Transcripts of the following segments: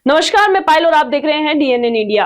नमस्कार, मैं पायल और आप देख रहे हैं डीएनएन इंडिया।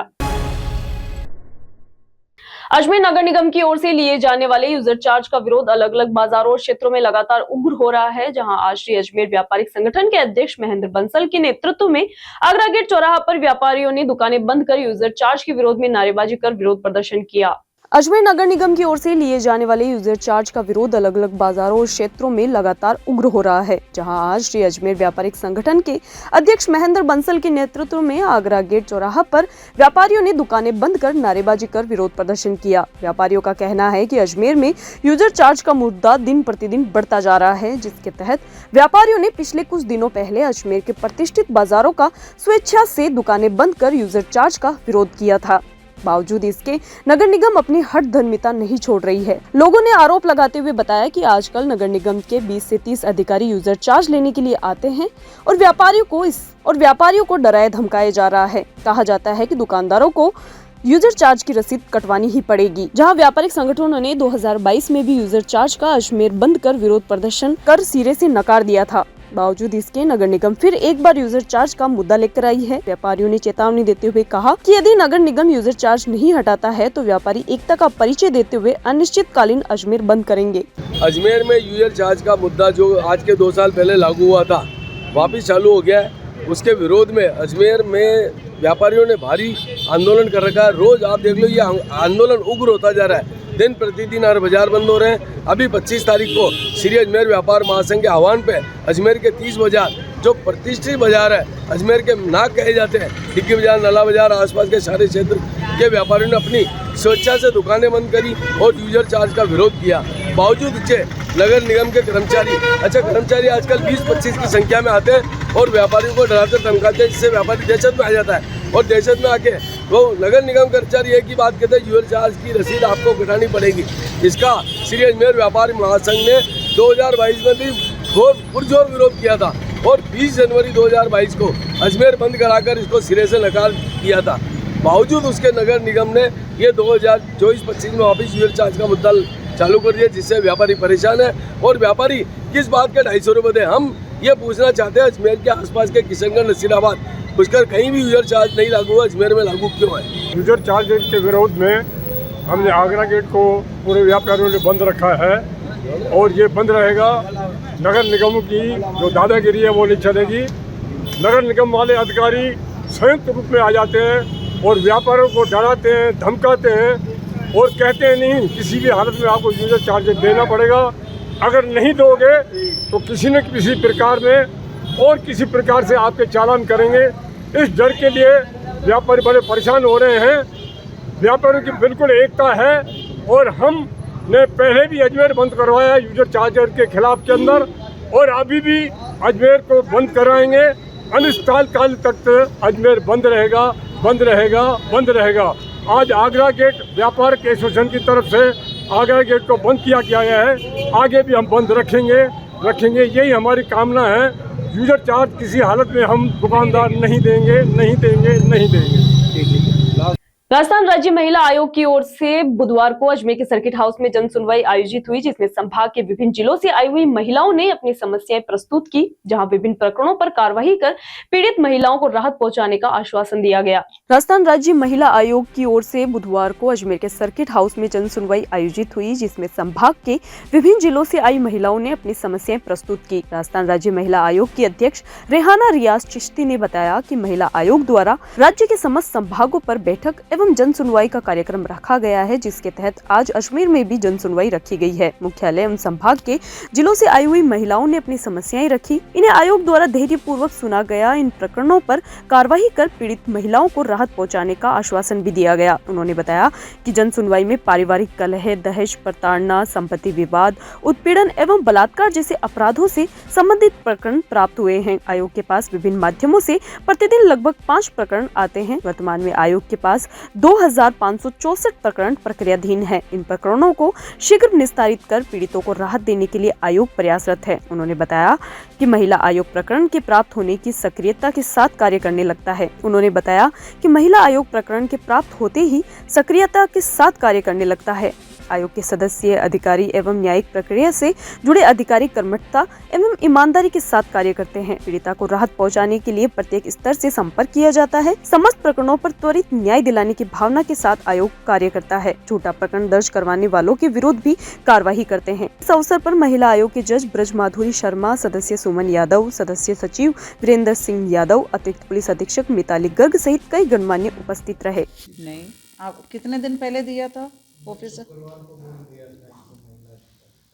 अजमेर नगर निगम की ओर से लिए जाने वाले यूजर चार्ज का विरोध अलग अलग बाजारों और क्षेत्रों में लगातार उग्र हो रहा है, जहां आज श्री अजमेर व्यापारिक संगठन के अध्यक्ष महेंद्र बंसल के नेतृत्व में आगरा गेट चौराहा पर व्यापारियों ने दुकानें बंद कर यूजर चार्ज के विरोध में नारेबाजी कर विरोध प्रदर्शन किया। अजमेर नगर निगम की ओर से लिए जाने वाले यूजर चार्ज का विरोध अलग अलग बाजारों और क्षेत्रों में लगातार उग्र हो रहा है, जहां आज श्री अजमेर व्यापारिक संगठन के अध्यक्ष महेंद्र बंसल के नेतृत्व में आगरा गेट चौराहा पर व्यापारियों ने दुकानें बंद कर नारेबाजी कर विरोध प्रदर्शन किया। व्यापारियों का कहना है कि अजमेर में यूजर चार्ज का मुद्दा दिन प्रतिदिन बढ़ता जा रहा है, जिसके तहत व्यापारियों ने पिछले कुछ दिनों पहले अजमेर के प्रतिष्ठित बाजारों का स्वेच्छा से दुकानें बंद कर यूजर चार्ज का विरोध किया था। बावजूद इसके नगर निगम अपनी हठधर्मिता नहीं छोड़ रही है। लोगों ने आरोप लगाते हुए बताया कि आजकल नगर निगम के 20 से 30 अधिकारी यूजर चार्ज लेने के लिए आते हैं और व्यापारियों को डराया धमकाया जा रहा है। कहा जाता है कि दुकानदारों को यूजर चार्ज की रसीद कटवानी ही पड़ेगी। जहां व्यापारिक संगठनों ने 2022 में भी यूजर चार्ज का अजमेर बंद कर विरोध प्रदर्शन कर सिरे से नकार दिया था। बावजूद इसके नगर निगम फिर एक बार यूजर चार्ज का मुद्दा लेकर आई है। व्यापारियों ने चेतावनी देते हुए कहा कि यदि नगर निगम यूजर चार्ज नहीं हटाता है तो व्यापारी एकता का परिचय देते हुए अनिश्चितकालीन अजमेर बंद करेंगे। अजमेर में यूजर चार्ज का मुद्दा जो आज के 2 साल पहले लागू हुआ था वापिस चालू हो गया है। उसके विरोध में अजमेर में व्यापारियों ने भारी आंदोलन कर रखा है। रोज आप देख लो, ये आंदोलन उग्र होता जा रहा है। दिन प्रतिदिन हर बाजार बंद हो रहे हैं। अभी 25 तारीख को श्री अजमेर व्यापार महासंघ के आह्वान पे अजमेर के 30 बाजार जो प्रतिष्ठित बाजार है, अजमेर के नाक कहे जाते हैं, डिग्गी बाजार, नला बाजार, आसपास के सारे क्षेत्र के व्यापारियों ने अपनी स्वेच्छा से दुकानें बंद करी और यूजर चार्ज का विरोध किया। बावजूद इसके नगर निगम के कर्मचारी आजकल 20-25 की संख्या में आते हैं और व्यापारियों को डराते धमकाते हैं, जिससे व्यापारी दहशत में आ जाता है। और दहशत में आके वो नगर निगम कर्मचारी एक ही बात कहते हैं, यूजर चार्ज की रसीद आपको कटानी पड़ेगी। इसका श्री अजमेर व्यापारी महासंघ ने 2022 में भी पुरजोर विरोध किया था और 20 जनवरी 2022 को अजमेर बंद कराकर इसको सिरे से नकार दिया था। बावजूद उसके नगर निगम ने ये 2024-25 में वापिस यूजर चार्ज का मुद्दा चालू कर दिया, जिससे व्यापारी परेशान है। और व्यापारी किस बात के 250 रुपये दें, हम ये पूछना चाहते हैं अजमेर के आसपास के किशनगंज, नसीराबाद, पुष्कर कहीं भी यूजर चार्ज नहीं लागू हुआ, अजमेर में लागू क्यों है? यूजर चार्ज के विरोध में हमने आगरा गेट को पूरे व्यापारियों ने बंद रखा है और ये बंद रहेगा। नगर निगम की जो दादागिरी है वो नहीं चलेगी। नगर निगम वाले अधिकारी संयुक्त रूप में आ जाते हैं और व्यापारियों को डराते हैं, धमकाते हैं और कहते हैं नहीं, किसी भी हालत में आपको यूजर चार्ज देना पड़ेगा। अगर नहीं दोगे तो किसी न किसी प्रकार में और किसी प्रकार से आपके चालान करेंगे। इस डर के लिए व्यापारी बड़े परेशान हो रहे हैं। व्यापारियों की बिल्कुल एकता है और हमने पहले भी अजमेर बंद करवाया यूजर चार्जर के खिलाफ के अंदर और अभी भी अजमेर को बंद कराएंगे। अनिश्चितकाल तक अजमेर बंद रहेगा, बंद रहेगा, बंद रहेगा। आज आगरा गेट व्यापार एसोसिएशन की तरफ से आगरा गेट को बंद किया गया है। आगे भी हम बंद रखेंगे। यही हमारी कामना है। यूजर चार्ज किसी हालत में हम दुकानदार नहीं देंगे। राजस्थान राज्य महिला आयोग की ओर से बुधवार को अजमेर के सर्किट हाउस में जन सुनवाई आयोजित हुई, जिसमें संभाग के विभिन्न जिलों से आई हुई महिलाओं ने अपनी समस्याएं प्रस्तुत की, जहां विभिन्न प्रकरणों पर कार्रवाई कर पीड़ित महिलाओं को राहत पहुंचाने का आश्वासन दिया गया। राजस्थान राज्य महिला आयोग की ओर से बुधवार को अजमेर के सर्किट हाउस में जन सुनवाई आयोजित हुई, जिसमें संभाग के विभिन्न जिलों से आई महिलाओं ने अपनी समस्याएं प्रस्तुत की। राजस्थान राज्य महिला आयोग की अध्यक्ष रेहाना रियाज चिश्ती ने बताया कि महिला आयोग द्वारा राज्य के समस्त संभागों पर बैठक एवं जन सुनवाई का कार्यक्रम रखा गया है, जिसके तहत आज अजमेर में भी जन सुनवाई रखी गई है। मुख्यालय एवं संभाग के जिलों से आई हुई महिलाओं ने अपनी समस्याएं रखी। इन्हें आयोग द्वारा धैर्य पूर्वक सुना गया। इन प्रकरणों पर कार्रवाई कर पीड़ित महिलाओं को राहत पहुंचाने का आश्वासन भी दिया गया। उन्होंने बताया कि जन सुनवाई में पारिवारिक कलह, दहेज, प्रताड़ना, संपत्ति विवाद, उत्पीड़न एवं बलात्कार जैसे अपराधों से संबंधित प्रकरण प्राप्त हुए हैं। आयोग के पास विभिन्न माध्यमों से प्रतिदिन लगभग 5 प्रकरण आते हैं। वर्तमान में आयोग के पास 2564 प्रकरण प्रक्रियाधीन है। इन प्रकरणों को शीघ्र निस्तारित कर पीड़ितों को राहत देने के लिए आयोग प्रयासरत है। उन्होंने बताया कि महिला आयोग प्रकरण के प्राप्त होने की सक्रियता के साथ कार्य करने लगता है। उन्होंने बताया कि महिला आयोग प्रकरण के प्राप्त होते ही सक्रियता के साथ कार्य करने लगता है। आयोग के सदस्य, अधिकारी एवं न्यायिक प्रक्रिया से जुड़े अधिकारी कर्मठता एवं ईमानदारी के साथ कार्य करते हैं। पीड़िता को राहत पहुंचाने के लिए प्रत्येक स्तर से संपर्क किया जाता है। समस्त प्रकरणों पर त्वरित न्याय दिलाने की भावना के साथ आयोग कार्य करता है। झूठा प्रकरण दर्ज करवाने वालों के विरुद्ध भी कार्रवाई करते हैं। इस अवसर पर महिला आयोग के जज ब्रज माधुरी शर्मा, सदस्य सुमन यादव, सदस्य सचिव वीरेंद्र सिंह यादव, अतिरिक्त पुलिस अधीक्षक मिताली गर्ग सहित कई गणमान्य उपस्थित रहे। नहीं, आप कितने दिन पहले दिया था ऑफिसर?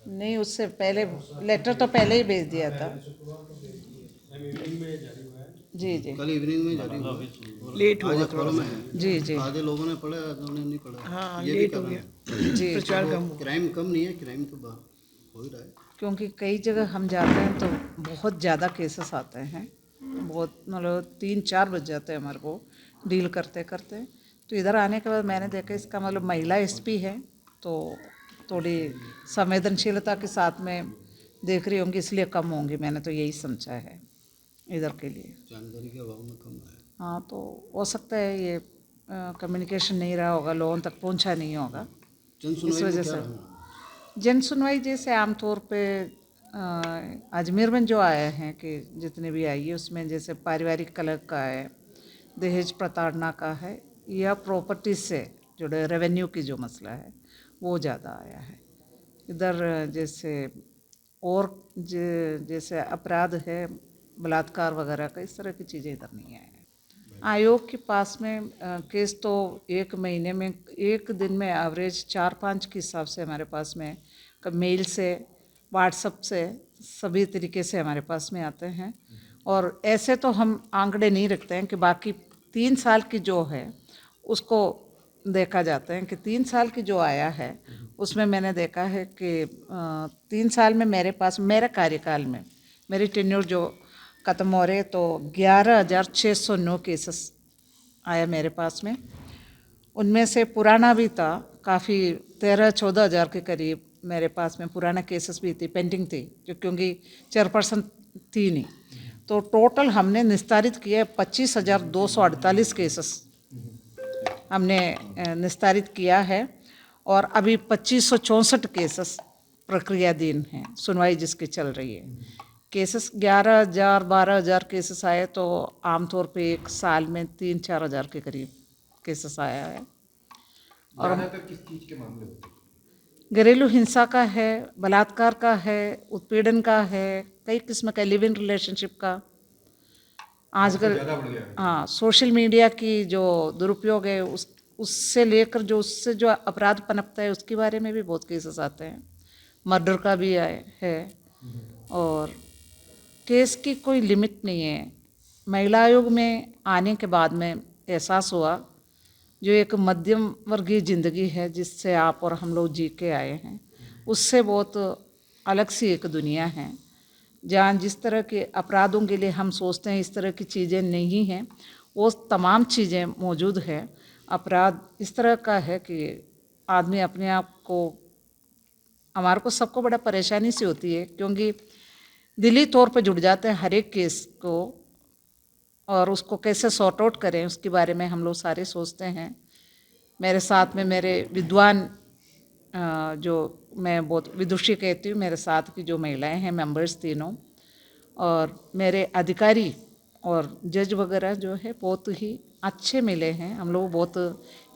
नहीं, उससे पहले लेटर तो पहले ही भेज दिया था। जी जी, कल इवनिंग में जारी हुआ, लेट हुआ थोड़ा सा। जी जी, आधे लोगों ने पढ़ा, आधे ने नहीं पढ़ा। हाँ, ये भी लेट हो कारण गया। है। जी, प्रचार कम हो क्राइम कम नहीं है, क्राइम तो हो ही रहा है। क्योंकि कई जगह हम जाते हैं तो बहुत ज़्यादा केसेस आते हैं, बहुत मतलब 3-4 बज जाते हैं हमारे को डील करते करते। तो इधर आने के बाद मैंने देखा इसका मतलब महिला एसपी है तो थोड़ी संवेदनशीलता के साथ में देख रही होंगी, इसलिए कम होंगी। मैंने तो यही समझा है इधर के लिए। जानकारी के अभाव में कम है। हाँ, तो हो सकता है ये कम्युनिकेशन नहीं रहा होगा, लोगों तक पहुंचा नहीं होगा, इस वजह से। जन सुनवाई जैसे आमतौर पे अजमेर में जो आए हैं कि जितने भी आई है उसमें जैसे पारिवारिक कलह का है, दहेज प्रताड़ना का है या प्रॉपर्टी से जुड़े रेवेन्यू की जो मसला है वो ज़्यादा आया है इधर। जैसे और जैसे अपराध है, बलात्कार वगैरह का, इस तरह की चीज़ें इधर नहीं आए हैं। आयोग के पास में केस तो एक महीने में, एक दिन में एवरेज 4-5 के हिसाब से हमारे पास में मेल से, व्हाट्सएप से, सभी तरीके से हमारे पास में आते हैं। और ऐसे तो हम आंकड़े नहीं रखते हैं कि बाकी 3 साल की जो है उसको देखा जाता है कि 3 साल की जो आया है उसमें मैंने देखा है कि 3 साल में मेरे पास, मेरे कार्यकाल में, मेरी टेन्योर जो ख़त्म हो रहे तो 11,609 केसेस आया मेरे पास में। उनमें से पुराना भी था काफ़ी, 13-14 हज़ार के करीब मेरे पास में पुराना केसेस भी थी, पेंडिंग थी, क्योंकि चेयरपर्सन थी नहीं। तो टोटल हमने निस्तारित किए 25,248 केसेस हमने निस्तारित किया है। और अभी 2564 केसेस प्रक्रियाधीन हैं, सुनवाई जिसकी चल रही है। केसेस 11,000-12,000 केसेस आए तो आमतौर पे एक साल में 3-4 हज़ार के करीब केसेस आया है। और किस चीज़ के मामले होते हैं? घरेलू हिंसा का है, बलात्कार का है, उत्पीड़न का है, कई किस्म का, लिव इन रिलेशनशिप का। आजकल हाँ, सोशल मीडिया की जो दुरुपयोग है उससे लेकर जो उससे जो अपराध पनपता है उसके बारे में भी बहुत केसेस आते हैं। मर्डर का भी है और केस की कोई लिमिट नहीं है। महिला आयोग में आने के बाद में एहसास हुआ जो एक मध्यम वर्गीय ज़िंदगी है जिससे आप और हम लोग जी के आए हैं, उससे बहुत अलग सी एक दुनिया है जहाँ जिस तरह के अपराधों के लिए हम सोचते हैं इस तरह की चीज़ें नहीं हैं, वो तमाम चीज़ें मौजूद है। अपराध इस तरह का है कि आदमी अपने आप को, हमारे को सबको बड़ा परेशानी सी होती है क्योंकि दिली तौर पे जुड़ जाते हैं हर एक केस को और उसको कैसे सॉर्ट आउट करें उसके बारे में हम लोग सारे सोचते हैं। मेरे साथ में मेरे विद्वान, जो मैं बहुत विदुषी कहती हूँ, मेरे साथ की जो महिलाएं हैं, मेंबर्स तीनों, और मेरे अधिकारी और जज वगैरह जो है बहुत ही अच्छे मिले हैं। हम लोग बहुत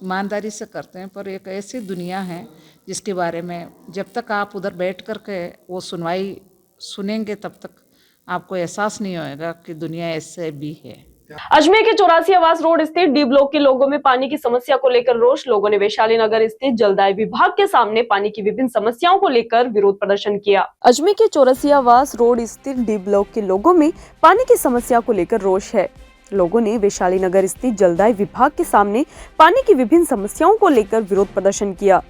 ईमानदारी से करते हैं, पर एक ऐसी दुनिया है जिसके बारे में जब तक आप उधर बैठ कर के वो सुनवाई सुनेंगे तब तक आपको एहसास नहीं होएगा कि दुनिया ऐसे भी है। अजमेर के 84 आवास रोड स्थित डी ब्लॉक के लोगों में पानी की समस्या को लेकर रोष। लोगों ने वैशाली नगर स्थित जलदाय विभाग के सामने पानी की विभिन्न समस्याओं को लेकर विरोध प्रदर्शन किया। अजमेर के 84 आवास रोड स्थित डी ब्लॉक के लोगों में पानी की समस्या को लेकर रोष है। लोगों ने वैशाली नगर स्थित जलदाय विभाग के सामने पानी की विभिन्न समस्याओं को लेकर विरोध प्रदर्शन किया।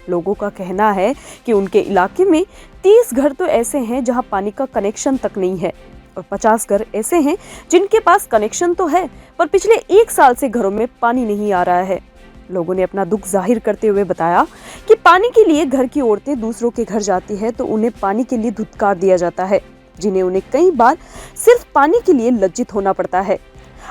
लोगों का कहना है कि उनके इलाके में 30 घर तो ऐसे हैं जहां पानी का कनेक्शन तक नहीं है और 50 घर ऐसे हैं जिनके पास कनेक्शन तो है पर पिछले 1 साल से घरों में पानी नहीं आ रहा है। लोगों ने अपना दुख जाहिर करते हुए बताया कि पानी के लिए घर की औरतें दूसरों के घर जाती है तो उन्हें पानी के लिए धुतकार दिया जाता है, जिन्हें उन्हें कई बार सिर्फ पानी के लिए लज्जित होना पड़ता है।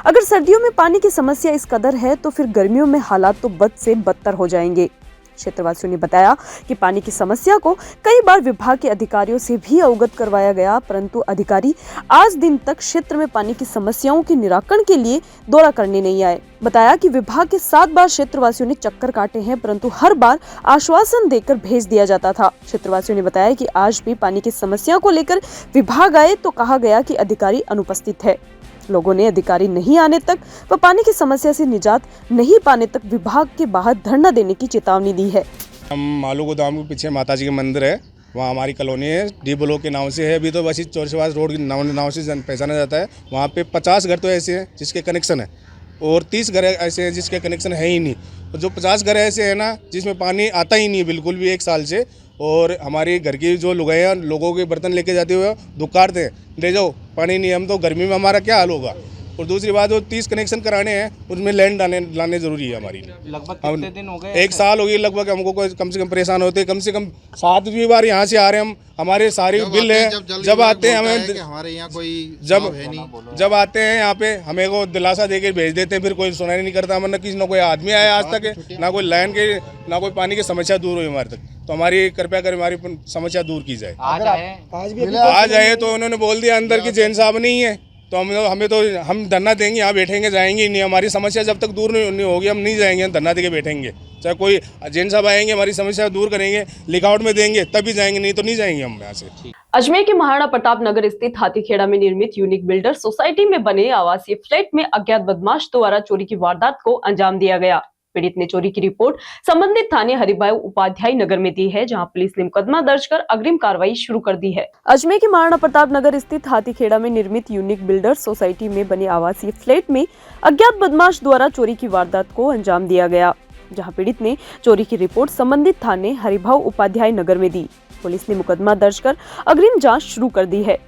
अगर सर्दियों में पानी की समस्या इस कदर है तो फिर गर्मियों में हालात तो बद से बदतर हो जाएंगे। क्षेत्रवासियों ने बताया कि पानी की समस्या को कई बार विभाग के अधिकारियों से भी अवगत करवाया गया, परंतु अधिकारी आज दिन तक क्षेत्र में पानी की समस्याओं के निराकरण के लिए दौरा करने नहीं आए। बताया कि विभाग के 7 बार क्षेत्रवासियों ने चक्कर काटे हैं, परंतु हर बार आश्वासन देकर भेज दिया जाता था। क्षेत्रवासियों ने बताया कि आज भी पानी की समस्या को लेकर विभाग आए तो कहा गया कि अधिकारी अनुपस्थित है। लोगों ने अधिकारी नहीं आने तक व पानी की समस्या से निजात नहीं पाने तक विभाग के बाहर धरना देने की चेतावनी दी है। हम मालू गोदाम के पीछे माताजी का मंदिर है, वहाँ हमारी कॉलोनी है, डी ब्लॉक के नाम से है। अभी तो बस चौरसवास रोड के नाम से पहचाना जाता है। वहाँ पे 50 घर तो ऐसे हैं जिसके कनेक्शन है और 30 घर ऐसे हैं जिसके कनेक्शन है ही नहीं। तो जो 50 घर ऐसे हैं ना जिसमें पानी आता ही नहीं है बिल्कुल भी 1 साल से, और हमारी घर की जो लुगाइयाँ लोगों के बर्तन लेके जाते हुए दुकारते हैं, ले जाओ पानी नहीं, हम तो गर्मी में हमारा क्या हाल होगा। और दूसरी बात, वो 30 कनेक्शन कराने हैं, उसमें लैंड लाने जरूरी है हमारी। लगभग कितने दिन हो गए? 1 साल हो गई लगभग हमको, कम से कम परेशान होते। कम से कम 7वीं बार यहाँ से आ रहे हम, हमारे सारे बिल है। जब आते हैं हमें, हमारे यहाँ कोई जब आते हैं यहाँ पे हमें को दिलासा देके भेज देते हैं, फिर कोई सुनाई नहीं करता। मतलब किसी ना कोई आदमी आया आज तक, ना कोई लाइन के, ना कोई पानी की समस्या दूर हुई हमारे तक। तो हमारी कृपया कर हमारी समस्या दूर की जाए। आज आए तो उन्होंने बोल दिया अंदर की जैन साहब नहीं है, तो हम धरना देंगे, यहाँ बैठेंगे, जाएंगे नहीं। हमारी समस्या जब तक दूर नहीं होगी हम नहीं जाएंगे, हम धरना देके बैठेंगे। चाहे कोई जैन साहब आएंगे, हमारी समस्या दूर करेंगे, लिखआउट में देंगे तभी जाएंगे, नहीं तो नहीं जाएंगे हम यहाँ से। अजमेर के महाराणा प्रताप नगर स्थित हाथीखेड़ा में निर्मित यूनिक बिल्डर सोसाइटी में बने आवासीय फ्लैट में अज्ञात बदमाश द्वारा चोरी की वारदात को अंजाम दिया गया। पीड़ित ने चोरी की रिपोर्ट संबंधित थाने हरिभाई उपाध्याय नगर में दी है, जहां पुलिस ने मुकदमा दर्ज कर अग्रिम कार्रवाई शुरू कर दी है। अजमेर के महाराणा प्रताप नगर स्थित हाथीखेड़ा में निर्मित यूनिक बिल्डर सोसाइटी में बने आवासीय फ्लैट में अज्ञात बदमाश द्वारा चोरी की वारदात को अंजाम दिया गया, जहां पीड़ित ने चोरी की रिपोर्ट संबंधित थाने हरिभाई उपाध्याय नगर में दी। पुलिस ने मुकदमा दर्ज कर अग्रिम जाँच शुरू कर दी है।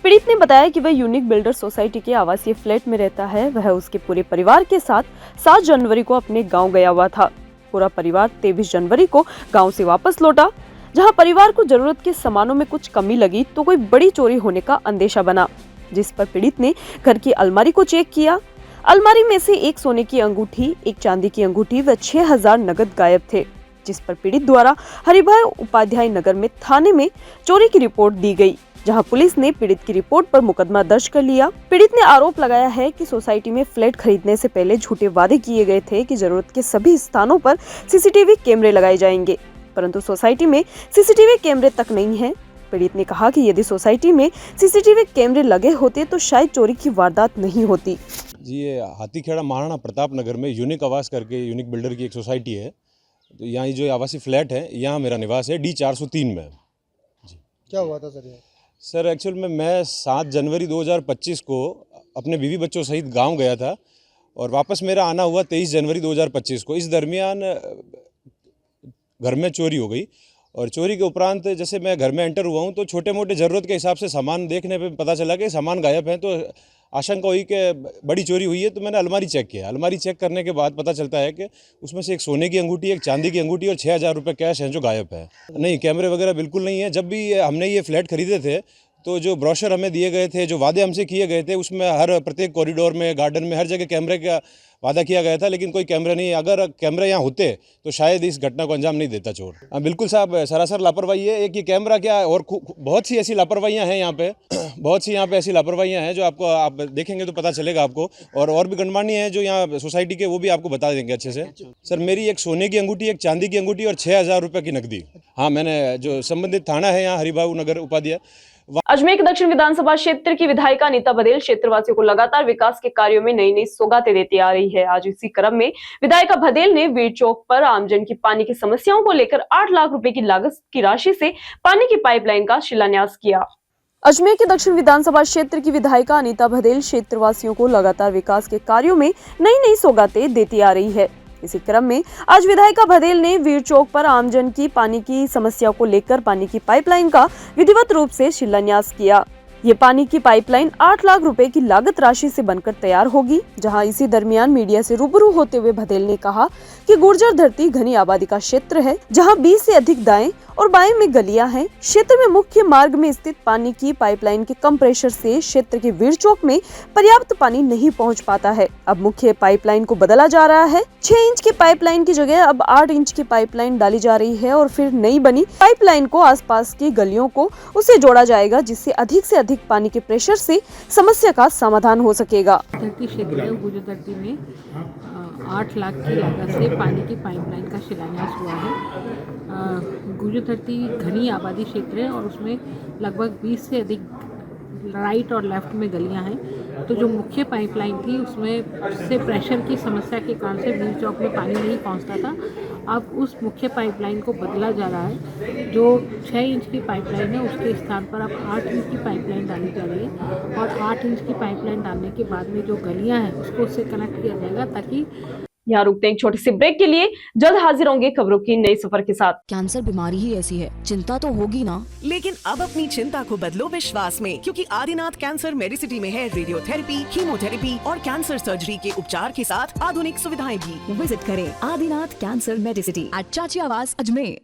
पीड़ित ने बताया कि वह यूनिक बिल्डर सोसाइटी के आवासीय फ्लैट में रहता है। वह उसके पूरे परिवार के साथ 7 जनवरी को अपने गांव गया हुआ था। पूरा परिवार 23 जनवरी को गांव से वापस लौटा, जहां परिवार को जरूरत के सामानों में कुछ कमी लगी तो कोई बड़ी चोरी होने का अंदेशा बना, जिस पर पीड़ित ने घर की अलमारी को चेक किया। अलमारी में से एक सोने की अंगूठी, एक चांदी की अंगूठी व 6000 नगद गायब थे, जिस पर पीड़ित द्वारा हरिभाई उपाध्याय नगर में थाने में चोरी की रिपोर्ट दी गई, जहां पुलिस ने पीड़ित की रिपोर्ट पर मुकदमा दर्ज कर लिया। पीड़ित ने आरोप लगाया है कि सोसाइटी में फ्लैट खरीदने से पहले झूठे वादे किए गए थे कि जरूरत के सभी स्थानों पर सीसीटीवी कैमरे लगाए जाएंगे, परंतु सोसाइटी में सीसीटीवी कैमरे तक नहीं है। पीड़ित ने कहा कि यदि सोसाइटी में सीसीटीवी कैमरे लगे होते तो शायद चोरी की वारदात नहीं होती। जी, ये हाथीखेड़ा महाराणा प्रताप नगर में यूनिक आवास करके यूनिक बिल्डर की एक सोसाइटी है। तो यहाँ जो आवासीय फ्लैट है, यहाँ मेरा निवास है, D403 में। जी, क्या हुआ था सर? सर एक्चुअल में मैं 7 जनवरी 2025 को अपने बीवी बच्चों सहित गांव गया था और वापस मेरा आना हुआ 23 जनवरी 2025 को। इस दरमियान घर में चोरी हो गई और चोरी के उपरांत जैसे मैं घर में एंटर हुआ हूं तो छोटे मोटे ज़रूरत के हिसाब से सामान देखने पे पता चला कि सामान गायब है। तो आशंका हुई कि बड़ी चोरी हुई है, तो मैंने अलमारी चेक किया। अलमारी चेक करने के बाद पता चलता है कि उसमें से एक सोने की अंगूठी, एक चांदी की अंगूठी और 6000 रुपये कैश हैं जो गायब है। नहीं, कैमरे वगैरह बिल्कुल नहीं है। जब भी हमने ये फ्लैट खरीदे थे तो जो ब्रोशर हमें दिए गए थे, जो वादे हमसे किए गए थे, उसमें हर प्रत्येक कॉरिडोर में, गार्डन में, हर जगह कैमरे का वादा किया गया था, लेकिन कोई कैमरा नहीं। अगर कैमरे यहाँ होते तो शायद इस घटना को अंजाम नहीं देता चोर। बिल्कुल साहब, सरासर लापरवाही है। एक ये कैमरा क्या, और बहुत सी ऐसी लापरवाहियाँ हैं यहाँ पे, बहुत सी यहाँ पे ऐसी लापरवाहियाँ हैं जो आप देखेंगे तो पता चलेगा आपको। और भी गणमान्य हैं जो यहाँ सोसाइटी के, वो भी आपको बता देंगे अच्छे से। सर, मेरी एक सोने की अंगूठी, एक चांदी की अंगूठी और 6000 रुपये की नकदी। हाँ, मैंने जो संबंधित थाना है यहाँ हरिभाई नगर उपाध्याय। अजमेर के दक्षिण विधानसभा क्षेत्र की विधायिका अनीता बघेल क्षेत्रवासियों को लगातार विकास के कार्यों में नई नई सौगातें देती आ रही है। आज इसी क्रम में विधायिका बघेल ने वीर चौक पर आमजन की पानी की समस्याओं को लेकर 8 लाख रुपए की लागत की राशि से पानी की पाइपलाइन का शिलान्यास किया। अजमेर के दक्षिण विधानसभा क्षेत्र की विधायिका अनीता बघेल क्षेत्रवासियों को लगातार विकास के कार्यों में नई नई सौगातें देती आ रही है। इसी क्रम में आज विधायिका बघेल ने वीर चौक पर आमजन की पानी की समस्या को लेकर पानी की पाइपलाइन का विधिवत रूप से शिलान्यास किया। ये पानी की पाइपलाइन 8 लाख रुपए की लागत राशि से बनकर तैयार होगी। जहां इसी दरमियान मीडिया से रूबरू होते हुए बघेल ने कहा कि गुर्जर धरती घनी आबादी का क्षेत्र है, जहां 20 से अधिक दाएं और बाएं में गलियां हैं। क्षेत्र में मुख्य मार्ग में स्थित पानी की पाइपलाइन के कम प्रेशर से क्षेत्र के वीर चौक में पर्याप्त पानी नहीं पहुंच पाता है। अब मुख्य पाइपलाइन को बदला जा रहा है। 6 इंच की पाइपलाइन की जगह अब 8 इंच की पाइपलाइन डाली जा रही है और फिर नई बनी पाइपलाइन को आसपास की गलियों को उसे जोड़ा जाएगा, जिससे अधिक से अधिक पानी के प्रेशर से समस्या का समाधान हो सकेगा। धरती क्षेत्र है, गुर्जर धरती में 8 लाख की लागत से पानी की पाइपलाइन का शिलान्यास हुआ है। गुर्जर धरती घनी आबादी क्षेत्र है और उसमें लगभग 20 से अधिक राइट और लेफ्ट में गलियां हैं। तो जो मुख्य पाइपलाइन थी उसमें से प्रेशर की समस्या के कारण से वीर चौक में पानी नहीं पहुंचता था। अब उस मुख्य पाइपलाइन को बदला जा रहा है। जो 6 इंच की पाइपलाइन है उसके स्थान पर अब 8 इंच की पाइपलाइन डाली जा रही है और 8 इंच की पाइपलाइन डालने के बाद में जो गलियां हैं उसको उससे कनेक्ट किया जाएगा, ताकि यहाँ रुकते हैं एक छोटी सी ब्रेक के लिए। जल्द हाजिर होंगे खबरों की नई सफर के साथ। कैंसर बीमारी ही ऐसी है, चिंता तो होगी ना। लेकिन अब अपनी चिंता को बदलो विश्वास में, क्योंकि आदिनाथ कैंसर मेडिसिटी में है रेडियोथेरेपी, कीमोथेरेपी और कैंसर सर्जरी के उपचार के साथ आधुनिक सुविधाएं भी। विजिट करें आदिनाथ कैंसर मेडिसिटी एट चाची आवास Ajmer.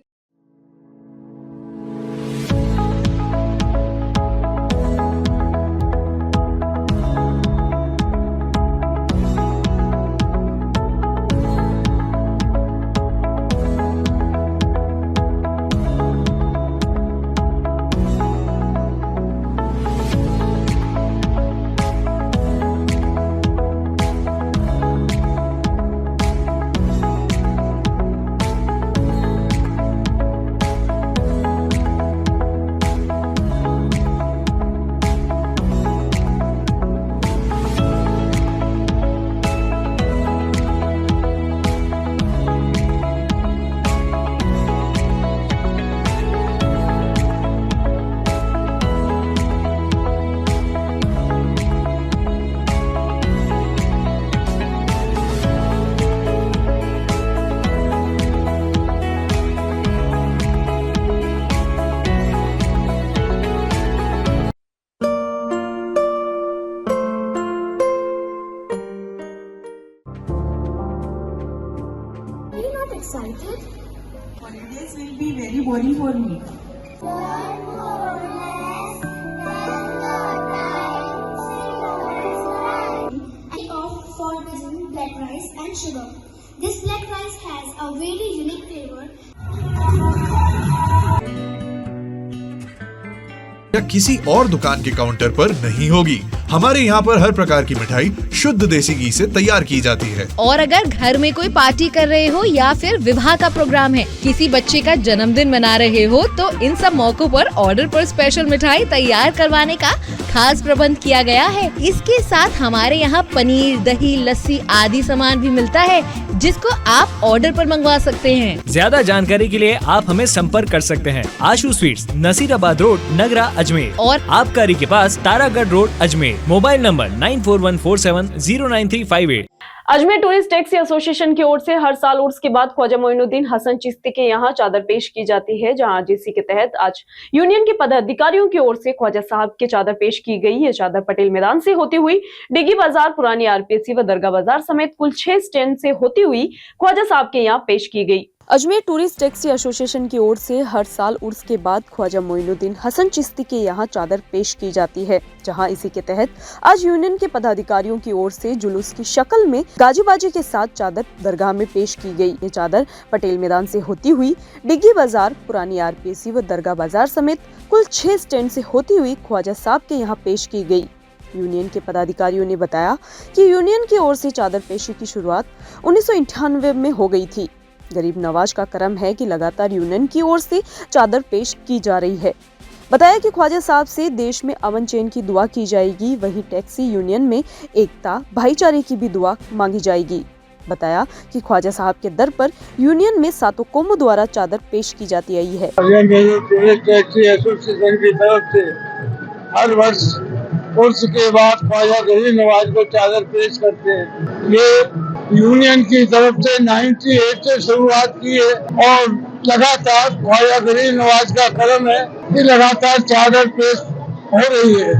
Excited? Holidays will be very boring for me. And opt for using black rice and sugar. This black rice has a very unique flavor. या किसी और दुकान के काउंटर पर नहीं होगी। हमारे यहाँ पर हर प्रकार की मिठाई शुद्ध देसी घी से तैयार की जाती है। और अगर घर में कोई पार्टी कर रहे हो या फिर विवाह का प्रोग्राम है, किसी बच्चे का जन्मदिन मना रहे हो, तो इन सब मौकों पर ऑर्डर पर स्पेशल मिठाई तैयार करवाने का खास प्रबंध किया गया है। इसके साथ हमारे यहाँ पनीर, दही, लस्सी आदि सामान भी मिलता है, जिसको आप ऑर्डर पर मंगवा सकते हैं। ज्यादा जानकारी के लिए आप हमें संपर्क कर सकते हैं। आशु स्वीट्स, नसीराबाद रोड, नगरा, अजमेर और आबकारी के पास Taragarh road, Ajmer. Mobile number 9414709358। Ajmer tourist taxi association की ओर से हर साल उर्स के बाद ख्वाजा मोइनुद्दीन हसन चिश्ती के यहाँ चादर पेश की जाती है, जहां जिसी के तहत आज यूनियन के पदाधिकारियों की ओर से ख्वाजा साहब की चादर पेश की गई। ये चादर पटेल मैदान से होती हुई डिगी बाजार, पुरानी आरपीएसी व दरगाह बाजार समेत कुल 6 स्टैंड से होती हुई ख्वाजा साहब के यहाँ पेश की गई। अजमेर टूरिस्ट टैक्सी एसोसिएशन की ओर से हर साल उर्स के बाद ख्वाजा मोइनुद्दीन हसन चिश्ती के यहाँ चादर पेश की जाती है, जहां इसी के तहत आज यूनियन के पदाधिकारियों की ओर से जुलूस की शक्ल में गाजीबाजी के साथ चादर दरगाह में पेश की गई। ये चादर पटेल मैदान से होती हुई डिग्गी बाजार, पुरानी आरपीएसी व दरगाह बाजार समेत कुल 6 स्टैंड से होती हुई ख्वाजा साहब के यहाँ पेश की गई। यूनियन के पदाधिकारियों ने बताया कि यूनियन की ओर से चादर पेशी की शुरुआत 1998 में हो गई थी। गरीब नवाज का करम है कि लगातार यूनियन की ओर से चादर पेश की जा रही है। बताया कि ख्वाजा साहब से देश में अमन चैन की दुआ की जाएगी, वहीं टैक्सी यूनियन में एकता, भाईचारे की भी दुआ मांगी जाएगी। बताया कि ख्वाजा साहब के दर पर यूनियन में सातों कौमों द्वारा चादर पेश की जाती आई है। टैक्सी एसोसिएशन की तरफ से हर वर्ष उर्स के बाद ख्वाजा गरीब नवाज को चादर पेश करते हैं। ये यूनियन की तरफ से 98 से शुरुआत की है और लगातार ख्वाजा गरीब नवाज का करम है कि लगातार चादर पेश हो रही है।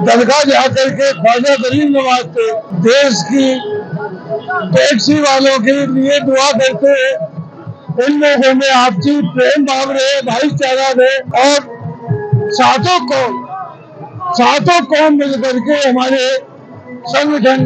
दरगाह जाकर के ख्वाजा गरीब नवाज से देश की टैक्सी वालों के लिए दुआ करते हैं, इन लोगों में आपसी प्रेम भाव रहे, भाईचारा रहे और सातों कौम मिलकर के हमारे संगठन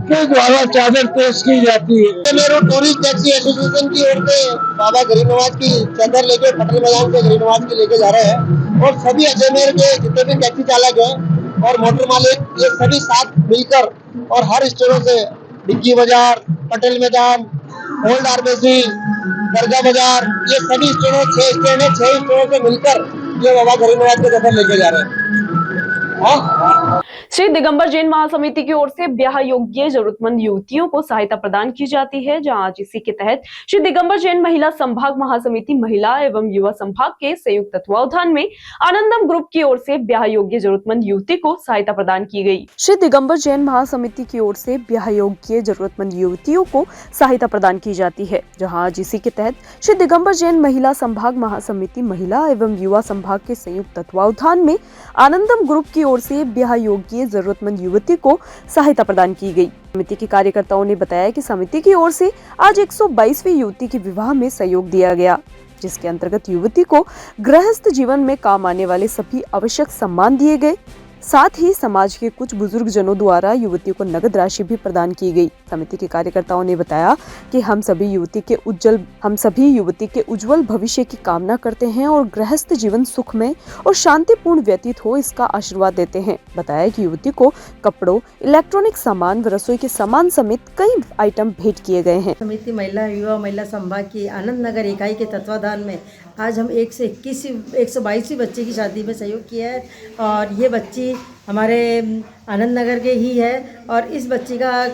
के द्वारा चादर पेश की जाती है। मेरे टूरिस्ट टैक्सी एसोसिएशन की ओर से बाबा गरीब नवाज की चादर लेके पटल मैदान से गरीब नवाज की लेके जा रहे हैं और सभी अजमेर के जितने भी टैक्सी चालक हैं और मोटर मालिक, ये सभी साथ मिलकर और हर स्टोरों से डिग्गी बाजार, पटेल मैदान, ओल्ड आरबीसी, दरगाह बाजार, ये सभी स्टोरों 6 स्टैंड है, 6 स्टोरों से मिलकर ये बाबा गरीब नवाज के चादर लेके जा रहे हैं। श्री दिगंबर जैन महासमिति की ओर से ब्याह योग्य जरूरतमंद युवतियों को सहायता प्रदान की जाती है, जहां आज इसी के तहत श्री दिगंबर जैन महिला संभाग महासमिति महिला एवं युवा संभाग के संयुक्त तत्वावधान में आनंदम ग्रुप की ओर से ब्याह योग्य जरूरतमंद युवती को सहायता प्रदान की गई। श्री दिगंबर जैन महासमिति की ओर से ब्याह योग्य जरूरतमंद युवतियों को सहायता प्रदान की जाती है, जहाँ आज इसी के तहत श्री दिगंबर जैन महिला संभाग महासमिति महिला एवं युवा संभाग के संयुक्त तत्वावधान में आनंदम ग्रुप की ओर से ब्याह योग्य जरूरतमंद युवती को सहायता प्रदान की गई। समिति के कार्यकर्ताओं ने बताया कि समिति की ओर से आज 122वीं युवती के विवाह में सहयोग दिया गया, जिसके अंतर्गत युवती को गृहस्थ जीवन में काम आने वाले सभी आवश्यक सम्मान दिए गए। साथ ही समाज के कुछ बुजुर्ग जनों द्वारा युवती को नगद राशि भी प्रदान की गई। समिति के कार्यकर्ताओं ने बताया कि हम सभी युवती के उज्जवल भविष्य की कामना करते हैं और गृहस्थ जीवन सुखमय और शांतिपूर्ण व्यतीत हो, इसका आशीर्वाद देते हैं। बताया कि युवती को कपड़ों, इलेक्ट्रॉनिक सामान व रसोई के सामान समेत कई आइटम भेंट किए गए हैं। समिति महिला युवा महिला संभाग की आनंद नगर इकाई के तत्वाधान में आज हम 122वीं बच्चे की शादी में सहयोग किया है और ये बच्ची हमारे आनंद नगर के ही है और इस बच्ची का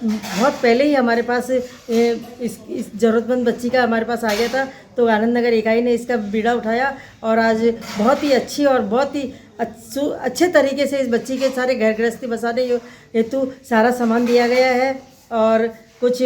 बहुत पहले ही हमारे पास इस ज़रूरतमंद बच्ची का हमारे पास आ गया था, तो आनंद नगर इकाई ने इसका बीड़ा उठाया और आज बहुत ही अच्छी और बहुत ही अच्छे तरीके से इस बच्ची के सारे घर गृहस्थी बसाने हेतु सारा सामान दिया गया है और कुछ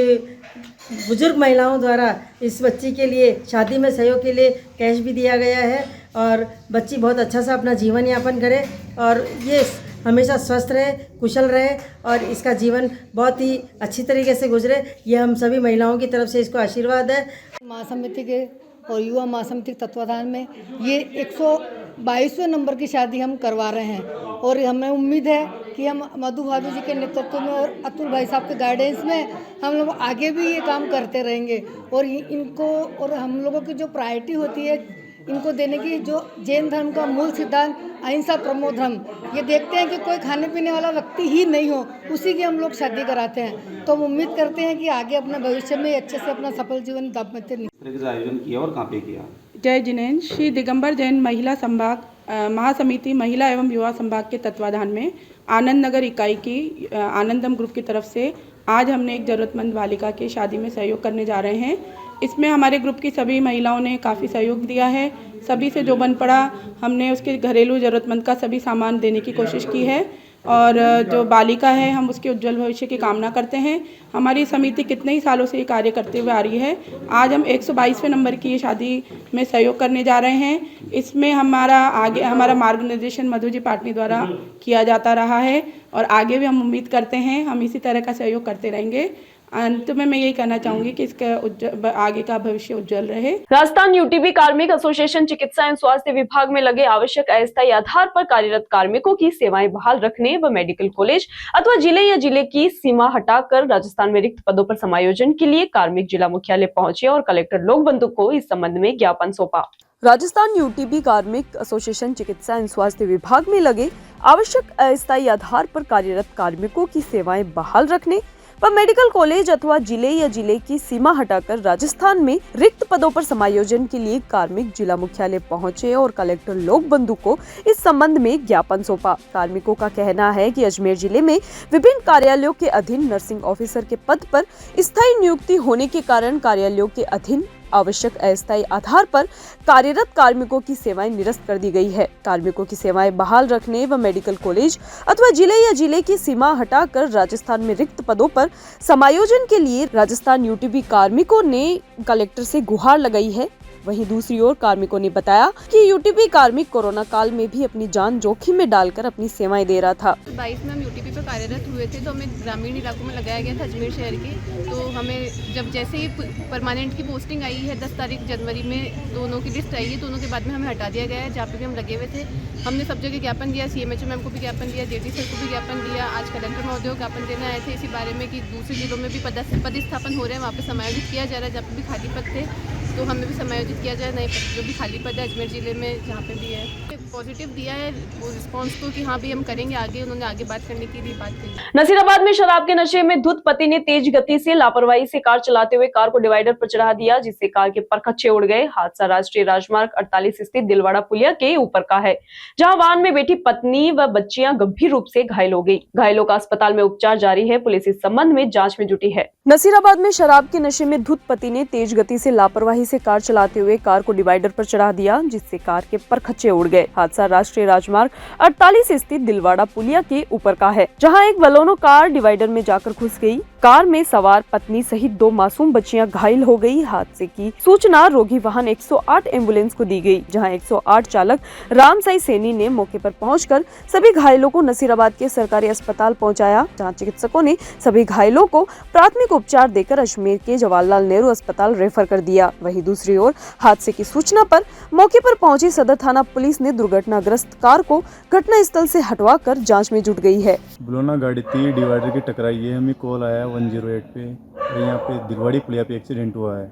बुजुर्ग महिलाओं द्वारा इस बच्ची के लिए शादी में सहयोग के लिए कैश भी दिया गया है और बच्ची बहुत अच्छा सा अपना जीवन यापन करे और ये हमेशा स्वस्थ रहे, कुशल रहे और इसका जीवन बहुत ही अच्छी तरीके से गुजरे, ये हम सभी महिलाओं की तरफ से इसको आशीर्वाद है। महासमिति के और युवा महासमिति के तत्वाधान में ये 122वें नंबर की शादी हम करवा रहे हैं और हमें उम्मीद है कि हम मधु भाभी जी के नेतृत्व में और अतुल भाई साहब के गाइडेंस में हम लोग आगे भी ये काम करते रहेंगे और इनको और हम लोगों की जो प्रायोरिटी होती है इनको देने की, जो जैन धर्म का मूल सिद्धांत अहिंसा परमो धर्म, ये देखते हैं कि कोई खाने पीने वाला व्यक्ति ही नहीं हो, उसी की हम लोग शादी कराते हैं। तो हम उम्मीद करते हैं कि आगे अपने भविष्य में अच्छे से अपना सफल जीवन दाम्पत्य आयोजन किया और कहाँ पे किया। जय जिनेन। श्री दिगंबर जैन महिला संभाग महासमिति महिला एवं युवा संभाग के तत्वाधान में आनंद नगर इकाई की आनंदम ग्रुप की तरफ से आज हमने एक ज़रूरतमंद बालिका की शादी में सहयोग करने जा रहे हैं। इसमें हमारे ग्रुप की सभी महिलाओं ने काफ़ी सहयोग दिया है। सभी से जो बन पड़ा हमने उसके घरेलू ज़रूरतमंद का सभी सामान देने की कोशिश की है और जो बालिका है हम उसके उज्जवल भविष्य की कामना करते हैं। हमारी समिति कितने ही सालों से ये कार्य करते हुए आ रही है। आज हम 122वें नंबर की ये शादी में सहयोग करने जा रहे हैं। इसमें हमारा मार्गनिर्देशन मधु जी पाटनी द्वारा किया जाता रहा है और आगे भी हम उम्मीद करते हैं हम इसी तरह का सहयोग करते रहेंगे। अंत में मैं यही कहना चाहूंगी कि इसका आगे का भविष्य उज्जवल रहे। राजस्थान यूटीबी कार्मिक एसोसिएशन चिकित्सा एवं स्वास्थ्य विभाग में लगे आवश्यक अस्थायी आधार पर कार्यरत कार्मिकों की सेवाएं बहाल रखने व मेडिकल कॉलेज अथवा जिले या जिले की सीमा हटाकर राजस्थान में रिक्त पदों पर समायोजन के लिए कार्मिक जिला मुख्यालय पहुंचे और कलेक्टर लोकबंधु को इस संबंध में ज्ञापन सौंपा। राजस्थान यूटीबी कार्मिक एसोसिएशन चिकित्सा एवं स्वास्थ्य विभाग में लगे आवश्यक अस्थायी आधार पर कार्यरत कार्मिकों की सेवाएं बहाल रखने व मेडिकल कॉलेज अथवा जिले या जिले की सीमा हटाकर राजस्थान में रिक्त पदों पर समायोजन के लिए कार्मिक जिला मुख्यालय पहुंचे और कलेक्टर लोकबंधु को इस संबंध में ज्ञापन सौंपा। कार्मिकों का कहना है कि अजमेर जिले में विभिन्न कार्यालयों के अधीन नर्सिंग ऑफिसर के पद पर स्थायी नियुक्ति होने के कारण कार्यालयों के अधीन आवश्यक अस्थायी आधार पर कार्यरत कार्मिकों की सेवाएं निरस्त कर दी गई है। कार्मिकों की सेवाएं बहाल रखने व मेडिकल कॉलेज अथवा जिले या जिले की सीमा हटाकर राजस्थान में रिक्त पदों पर समायोजन के लिए राजस्थान यूटीबी कार्मिकों ने कलेक्टर से गुहार लगाई है वहीं दूसरी ओर कार्मिकों ने बताया कि यूटीपी कार्मिक कोरोना काल में भी अपनी जान जोखिम में डालकर अपनी सेवाएं दे रहा था। 22 में हम यूटीपी पर कार्यरत हुए थे, तो हमें ग्रामीण इलाकों में लगाया गया था अजमेर शहर के। तो हमें जब जैसे ही परमानेंट की पोस्टिंग आई है 10 तारीख जनवरी में, दोनों की लिस्ट आई है, दोनों के बाद में हमें हटा दिया गया है। जहाँ पे भी हम लगे हुए थे हमने सब जगह ज्ञापन दिया, CMHO मैम को भी ज्ञापन दिया, JD सर को भी ज्ञापन दिया। आज कलेक्टर महोदय को ज्ञापन देने आए थे इसी बारे में कि दूसरे जिलों में भी पदस्थापन हो रहे हैं, वहाँ पे समायोजित किया जा रहा है। जहाँ पे भी खाली पद थे तो हमें भी समायोजित किया जाए, नए पद जो भी खाली पद है अजमेर ज़िले में जहाँ पे भी है। पॉजिटिव दिया है वो रिस्पॉन्स को कि हाँ भी हम करेंगे आगे, उन्होंने आगे बात करने की भी बात कही। नसीराबाद में शराब के नशे में धुत पति ने तेज गति से लापरवाही से कार चलाते हुए कार को डिवाइडर पर चढ़ा दिया, जिससे कार के परखच्चे उड़ गए। हादसा राष्ट्रीय राजमार्ग 48 स्थित दिलवाड़ा पुलिया के ऊपर का है, जहां वाहन में बैठी पत्नी व बच्चियां गंभीर रूप से घायल हो गई। घायलों का अस्पताल में उपचार जारी है। पुलिस इस संबंध में जांच में जुटी है। नसीराबाद में शराब के नशे में धुत पति ने तेज गति से लापरवाही से कार चलाते हुए कार को डिवाइडर पर चढ़ा दिया, जिससे कार के परखच्चे उड़ गए। हादसा राष्ट्रीय राजमार्ग 48 स्थित दिलवाड़ा पुलिया के ऊपर का है, जहां एक बलोनो कार डिवाइडर में जाकर घुस गई। कार में सवार पत्नी सहित 2 मासूम बच्चियां घायल हो गई। हादसे की सूचना रोगी वाहन 108 एम्बुलेंस को दी गई, जहां 108 चालक रामसाई सैनी ने मौके पर पहुंचकर सभी घायलों को नसीराबाद के सरकारी अस्पताल पहुंचाया, जहां चिकित्सकों ने सभी घायलों को प्राथमिक उपचार देकर अजमेर के जवाहरलाल नेहरू अस्पताल रेफर कर दिया। वहीं दूसरी ओर हादसे की सूचना पर मौके पर पहुंची सदर थाना पुलिस ने दुर्घटनाग्रस्त कार को घटना स्थल से हटवाकर जांच में जुट गई है। बलोना गाड़ी थी, डिवाइडर की टकराई है, हमें कॉल आया 108 पे, यहाँ पे दिलवाड़ी पुलिया पे एक्सीडेंट हुआ है।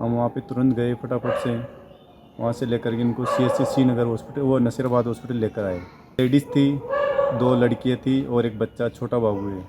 हम वहाँ पे तुरंत गए फटाफट से, वहाँ से लेकर के इनको CSC श्रीनगर हॉस्पिटल वो नसीराबाद हॉस्पिटल लेकर आए। लेडीज़ थी, 2 लड़कियाँ थी और एक बच्चा छोटा बाबू है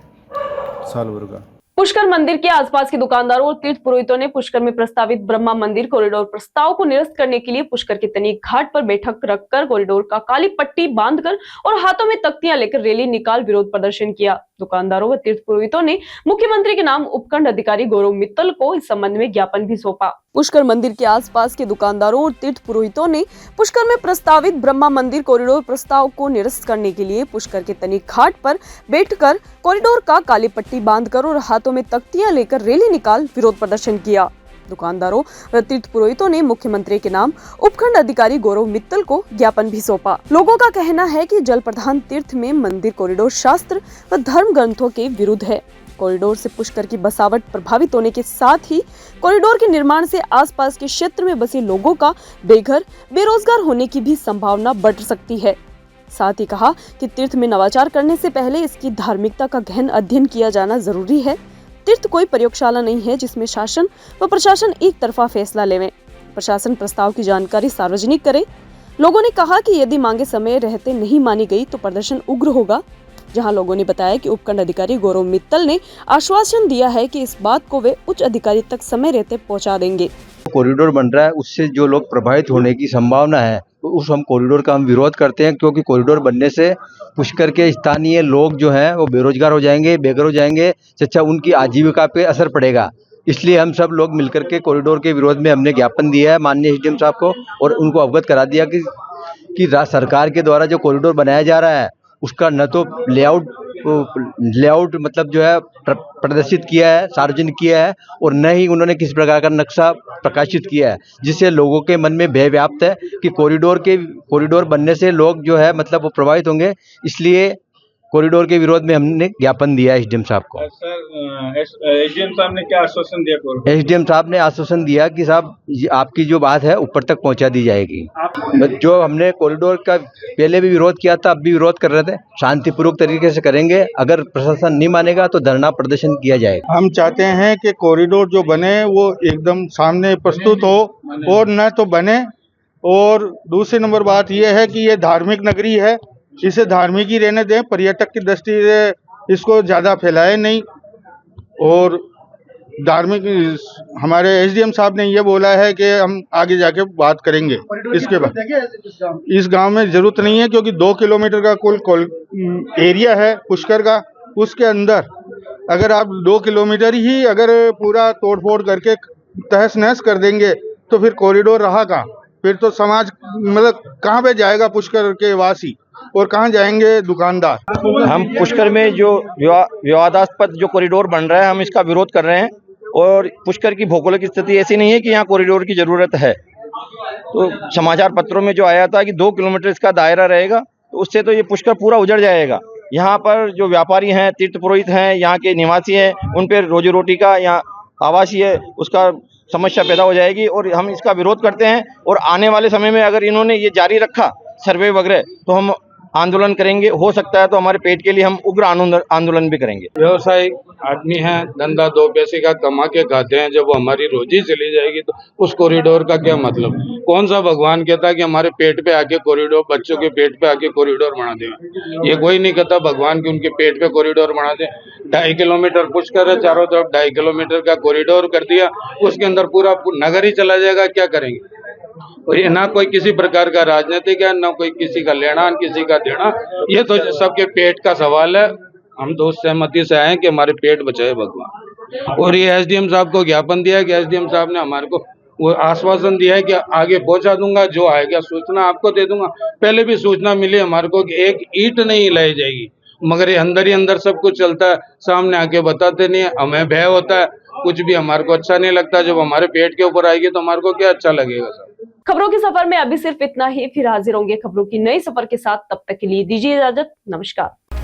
साल भर का। पुष्कर मंदिर के आसपास के दुकानदारों और तीर्थ पुरोहितों ने पुष्कर में प्रस्तावित ब्रह्मा मंदिर कॉरिडोर प्रस्ताव को निरस्त करने के लिए पुष्कर के तनीक घाट पर बैठक रखकर कॉरिडोर का काली पट्टी बांधकर और हाथों में तख्तियां लेकर रैली निकाल विरोध प्रदर्शन किया। दुकानदारों व तीर्थ पुरोहितों ने मुख्यमंत्री के नाम उपखंड अधिकारी गौरव मित्तल को इस संबंध में ज्ञापन भी सौंपा। पुष्कर मंदिर के आसपास के दुकानदारों और तीर्थ पुरोहितों ने पुष्कर में प्रस्तावित ब्रह्मा मंदिर कॉरिडोर प्रस्ताव को निरस्त करने के लिए पुष्कर के तनीक घाट पर बैठकर कॉरिडोर का काली पट्टी बांधकर और हाथों में तख्तियां लेकर रैली निकाल विरोध प्रदर्शन किया। दुकानदारों व तीर्थ पुरोहितों ने मुख्यमंत्री के नाम उपखंड अधिकारी गौरव मित्तल को ज्ञापन भी सौंपा। लोगों का कहना है कि जल प्रधान तीर्थ में मंदिर कॉरिडोर शास्त्र व धर्म ग्रंथों के विरुद्ध है। कॉरिडोर से पुष्कर की बसावट प्रभावित होने के साथ ही कॉरिडोर के निर्माण से आसपास के क्षेत्र में बसे लोगों का बेघर बेरोजगार होने की भी संभावना बढ़ सकती है। साथ ही कहा कि तीर्थ में नवाचार करने से पहले इसकी धार्मिकता का गहन अध्ययन किया जाना जरूरी है। तीर्थ कोई प्रयोगशाला नहीं है जिसमें शासन व प्रशासन एक तरफा फैसला लेवे। प्रशासन प्रस्ताव की जानकारी सार्वजनिक करे। लोगों ने कहा कि यदि मांगे समय रहते नहीं मानी गई तो प्रदर्शन उग्र होगा। जहां लोगों ने बताया कि उपखंड अधिकारी गौरव मित्तल ने आश्वासन दिया है कि इस बात को वे उच्च अधिकारी तक समय रहते पहुंचा देंगे। कॉरिडोर बन रहा है, उससे जो लोग प्रभावित होने की संभावना है, उस हम कॉरिडोर का हम विरोध करते हैं, क्योंकि कॉरिडोर बनने से पुष्कर के स्थानीय लोग जो हैं वो बेरोजगार हो जाएंगे, बेघर हो जाएंगे, अच्छा उनकी आजीविका पे असर पड़ेगा। इसलिए हम सब लोग मिलकर के कॉरिडोर के विरोध में हमने ज्ञापन दिया है माननीय SDM साहब को और उनको अवगत करा दिया कि सरकार के द्वारा जो कॉरिडोर बनाया जा रहा है उसका न तो लेआउट मतलब जो है प्रदर्शित किया है, सार्वजनिक किया है, और न ही उन्होंने किसी प्रकार का नक्शा प्रकाशित किया है, जिससे लोगों के मन में भय व्याप्त है कि कॉरिडोर बनने से लोग जो है मतलब वो प्रभावित होंगे। इसलिए कॉरिडोर के विरोध में हमने ज्ञापन दिया SDM साहब को। सर SDM साहब ने क्या आश्वासन दिया? SDM साहब ने आश्वासन दिया कि साहब आपकी जो बात है ऊपर तक पहुंचा दी जाएगी। जो हमने कॉरिडोर का पहले भी विरोध किया था, अब भी विरोध कर रहे थे, शांतिपूर्वक तरीके से करेंगे। अगर प्रशासन नहीं मानेगा तो धरना प्रदर्शन किया जाएगा। हम चाहते हैं कि कॉरिडोर जो बने वो एकदम सामने प्रस्तुत हो और न तो बने। और दूसरी नंबर बात यह है कि ये धार्मिक नगरी है, इसे धार्मिक ही रहने दें, पर्यटक की दृष्टि से इसको ज़्यादा फैलाए नहीं। और धार्मिक हमारे SDM साहब ने ये बोला है कि हम आगे जाके बात करेंगे इसके बाद। इस गांव में ज़रूरत नहीं है, क्योंकि 2 किलोमीटर का कुल एरिया है पुष्कर का। उसके अंदर अगर आप 2 किलोमीटर ही अगर पूरा तोड़फोड़ करके तहस नहस कर देंगे तो फिर कॉरिडोर रहा कहाँ? फिर तो समाज मतलब कहाँ पे जाएगा पुष्कर के वासी, और कहाँ जाएंगे दुकानदार? हम पुष्कर में जो विवादास्पद जो कॉरिडोर बन रहा है हम इसका विरोध कर रहे हैं, और पुष्कर की भौगोलिक स्थिति ऐसी नहीं है कि यहाँ कॉरिडोर की ज़रूरत है। तो समाचार पत्रों में जो आया था कि 2 किलोमीटर इसका दायरा रहेगा, तो उससे तो ये पुष्कर पूरा उजड़ जाएगा। यहाँ पर जो व्यापारी हैं, तीर्थ पुरोहित हैं, यहाँ के निवासी हैं, उन पर रोजी रोटी का या आवासीय उसका समस्या पैदा हो जाएगी और हम इसका विरोध करते हैं। और आने वाले समय में अगर इन्होंने ये जारी रखा सर्वे वगैरह, तो हम आंदोलन करेंगे। हो सकता है तो हमारे पेट के लिए हम उग्र आंदोलन भी करेंगे। व्यवसायिक आदमी है, धंधा 2 पैसे का कमा के खाते हैं, जब हमारी रोजी चली जाएगी तो उस कॉरिडोर का क्या मतलब? कौन सा भगवान कहता है कि हमारे पेट पे आके कॉरिडोर, बच्चों के पेट पे आके कॉरिडोर बना देगा? ये कोई नहीं कहता भगवान की उनके पेट पे कॉरिडोर बना दे। 2.5 किलोमीटर पुष्कर है, चारों तरफ 2.5 किलोमीटर का कॉरिडोर कर दिया, उसके अंदर पूरा नगर ही चला जाएगा, क्या करेंगे? और ये ना कोई किसी प्रकार का राजनीतिक है, ना कोई किसी का लेना किसी का देना, ये तो सबके पेट का सवाल है। हम तो उस सहमति से आए हैं कि हमारे पेट बचाए भगवान। और ये एसडीएम साहब को ज्ञापन दिया है कि एसडीएम साहब ने हमारे को वो आश्वासन दिया है कि आगे पहुंचा दूंगा, जो आएगा सूचना आपको दे दूंगा। पहले भी सूचना मिली हमारे को कि एक ईंट नहीं लाई जाएगी, मगर ये अंदर ही अंदर सब कुछ चलता है, सामने आके बताते नहीं है। हमें भय होता है, कुछ भी हमारे को अच्छा नहीं लगता। जब हमारे पेट के ऊपर आएगी तो हमारे को क्या अच्छा लगेगा सर? खबरों के सफर में अभी सिर्फ इतना ही। फिर हाजिर होंगे खबरों की नई सफर के साथ। तब तक के लिए दीजिए इजाजत। नमस्कार।